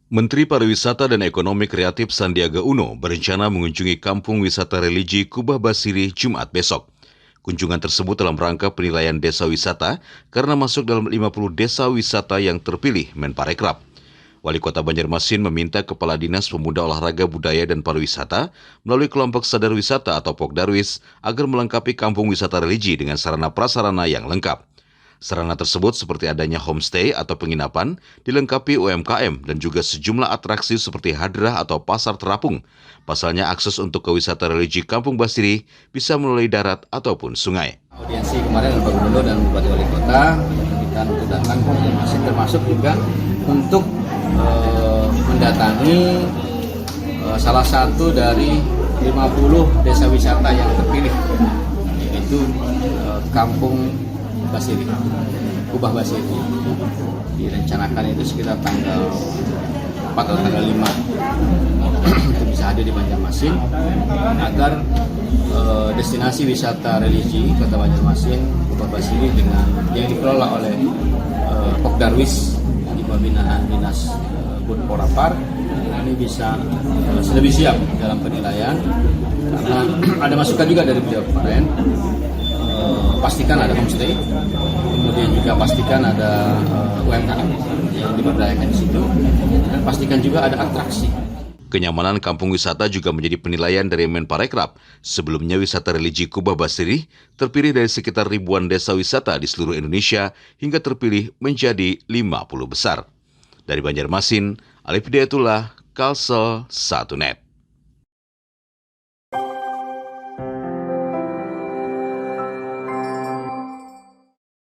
Menteri Pariwisata dan Ekonomi Kreatif Sandiaga Uno berencana mengunjungi Kampung Wisata Religi Kubah Basiri Jumat besok. Kunjungan tersebut dalam rangka penilaian desa wisata karena masuk dalam 50 desa wisata yang terpilih Menparekraf. Wali Kota Banjarmasin meminta Kepala Dinas Pemuda Olahraga Budaya dan Pariwisata melalui kelompok sadar wisata atau Pokdarwis agar melengkapi kampung wisata religi dengan sarana prasarana yang lengkap. Sarana tersebut seperti adanya homestay atau penginapan, dilengkapi UMKM dan juga sejumlah atraksi seperti hadrah atau pasar terapung. Pasalnya akses untuk ke wisata religi Kampung Basiri bisa melalui darat ataupun sungai. Audiensi kemarin Bapak Gubernur dan Bupati Wali Kota kita untuk datang ke Banjarmasin, termasuk juga untuk mendatangi salah satu dari 50 desa wisata yang terpilih, yaitu Kampung Basiri, Kubah Basiri. Direncanakan itu sekitar tanggal 4 atau tanggal 5 itu bisa hadir di Banjarmasin agar destinasi wisata religi Kota Banjarmasin, Kubah Basiri dengan yang dikelola oleh Pokdarwis di bawah binaan Dinas Purapar ini bisa lebih siap dalam penilaian, karena ada masukan juga dari beliau kemarin. Pastikan ada homestay, kemudian juga pastikan ada UMKM yang diberdayakan di situ, dan pastikan juga ada atraksi. Kenyamanan kampung wisata juga menjadi penilaian dari Menparekraf. Sebelumnya wisata religi Kubah Basiri terpilih dari sekitar ribuan desa wisata di seluruh Indonesia hingga terpilih menjadi 50 besar. Dari Banjarmasin, Alif Hidayatullah, Kalsel 1net.